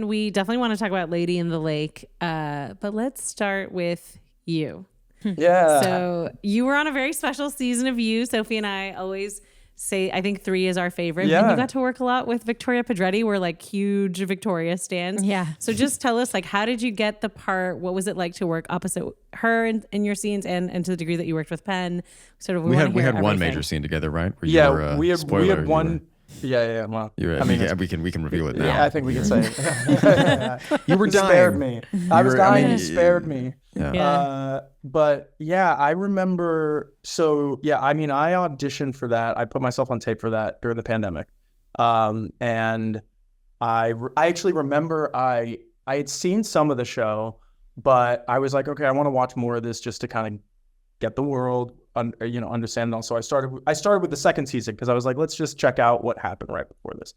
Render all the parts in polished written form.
We definitely want to talk about Lady in the Lake, but let's start with you. Yeah. So you were on a very special season of You. Sophie and I always say, I think 3 is our favorite. Yeah. And you got to work a lot with Victoria Pedretti. We're like huge Victoria stans. Yeah. So just tell us, like, how did you get the part? What was it like to work opposite her in your scenes, and to the degree that you worked with Penn? Sort of. We had one major scene together, right? Where yeah, you were, we had one. You Yeah. Well, were, we can reveal it now. Yeah, I think we can say it. You were He dying. spared me. I was dying. He spared me. Yeah. But yeah, I remember. So yeah, I mean, I auditioned for that. I put myself on tape for that during the pandemic, and I actually remember I had seen some of the show, but I was like, okay, I want to watch more of this just to kind of get the world, understand it all. So I started with the second season because I was like, let's just check out what happened right before this.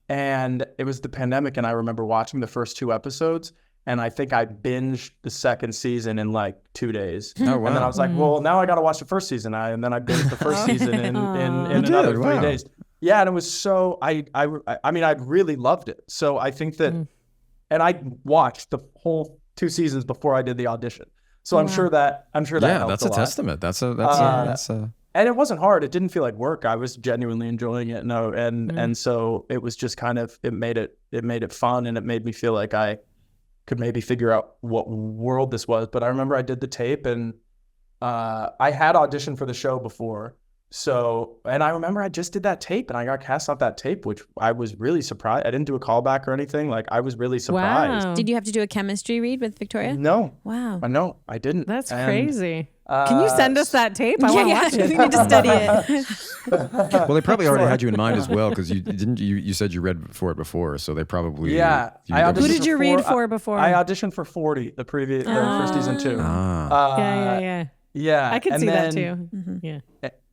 And it was the pandemic, and I remember watching the first 2 episodes, and I think I binged the second season in like 2 days. Oh, wow. And then I was like, well, now I got to watch the first season. And then I binged the first season in another 3 days. Yeah, and it was so I mean, I really loved it. So I think that, and I watched the whole 2 seasons before I did the audition. So I'm sure that helped that's a lot. testament. That's a. And it wasn't hard. It didn't feel like work. I was genuinely enjoying it. And so it was just kind of, it made it fun, and it made me feel like I could maybe figure out what world this was. But I remember I did the tape, and I had auditioned for the show before. So, and I remember I just did that tape, and I got cast off that tape, which I was really surprised. I didn't do a callback or anything. Like, I was really surprised. Wow. Did you have to do a chemistry read with Victoria? No. Wow. No, I didn't. That's crazy. Can you send us that tape? I want to watch it. We need to study it. Well, they probably already had you in mind as well, because you said you read for it before, so they probably. Yeah. Who did you read for before? I auditioned for 40, the first season too. Yeah. I could see that too. Mm-hmm. Yeah.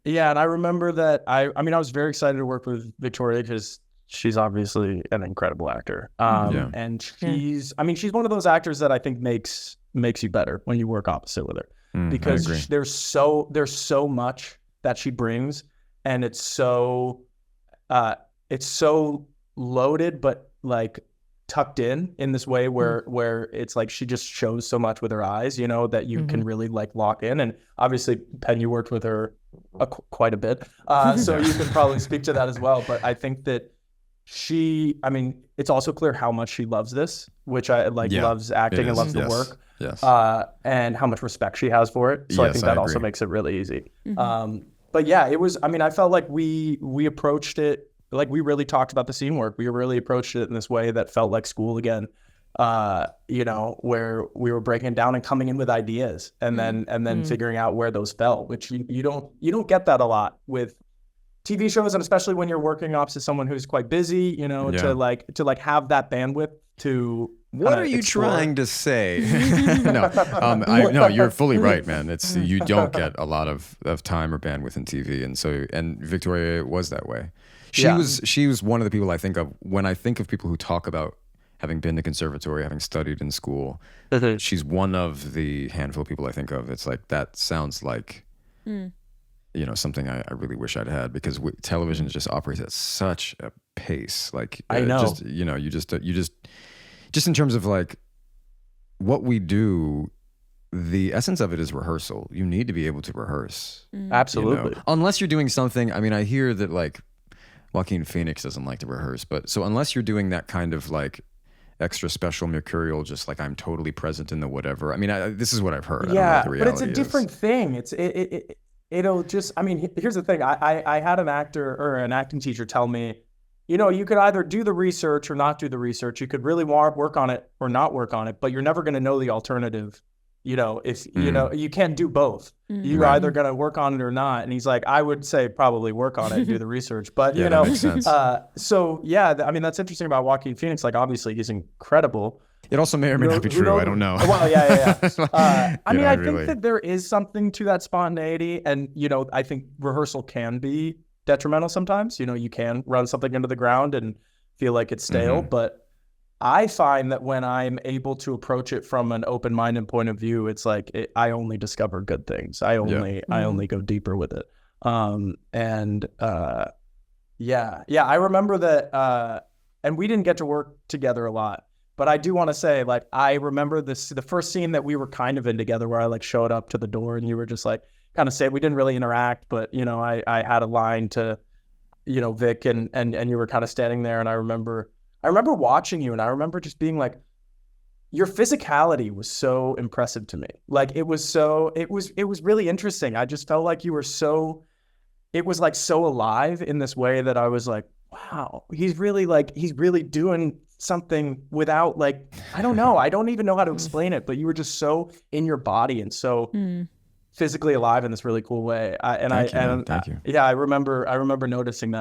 Yeah, and I remember that I was very excited to work with Victoria because she's obviously an incredible actor. And she's one of those actors that I think makes you better when you work opposite with her, because there's so much that she brings, and it's so loaded, but like tucked in this way where it's like she just shows so much with her eyes, that you can really like lock in. And obviously, Penn, you worked with her quite a bit, so you can probably speak to that as well. But I think that it's also clear how much she loves this, which I like, loves acting and loves the work. Yes. And how much respect she has for it. So I think that also makes it really easy. But yeah, it was, I felt like we approached it, like we really talked about the scene work. We really approached it in this way that felt like school again, where we were breaking it down and coming in with ideas, and then figuring out where those fell, which you don't get that a lot with TV shows, and especially when you're working opposite someone who's quite busy, to have that bandwidth to. What are you trying to say? No, you're fully right, man. It's you don't get a lot of time or bandwidth in TV, and Victoria was that way. She was one of the people I think of when I think of people who talk about having been to conservatory, having studied in school. She's one of the handful of people I think of. It's like, that sounds like something I really wish I'd had, because television just operates at such a pace. Like, I know. Just in terms of like what we do, the essence of it is rehearsal. You need to be able to rehearse. Absolutely. Unless you're doing something, I hear that like Joaquin Phoenix doesn't like to rehearse, but so unless you're doing that kind of like extra special mercurial, just like I'm totally present in the whatever. This is what I've heard. Yeah, I don't know what the but it's a reality different is. thing. It'll just, here's the thing. I had an actor or an acting teacher tell me, you could either do the research or not do the research. You could really work on it or not work on it, but you're never going to know the alternative. If you can't do both. You're either going to work on it or not. And he's like, I would say probably work on it and do the research. But that makes sense. So yeah, that's interesting about Joaquin Phoenix. Like, obviously he's incredible. It also may or may not be true. I don't know. Well, yeah. I really think that there is something to that spontaneity, and I think rehearsal can be detrimental sometimes. You can run something into the ground and feel like it's stale, but I find that when I'm able to approach it from an open-minded point of view, it's like I only discover good things. I only go deeper with it. I remember that and we didn't get to work together a lot. But I do want to say, like, I remember the first scene that we were kind of in together, where I like showed up to the door and you were just like kind of saying, we didn't really interact, but you know, I had a line to, you know, Vic, and you were kind of standing there, and I remember watching you, and I remember just being like, your physicality was so impressive to me. Like it was really interesting. I just felt like you were it was like so alive in this way that I was like, wow, he's really doing something without, like, I don't know. I don't even know how to explain it, but you were just so in your body and so physically alive in this really cool way. Thank you. Yeah, I remember noticing that.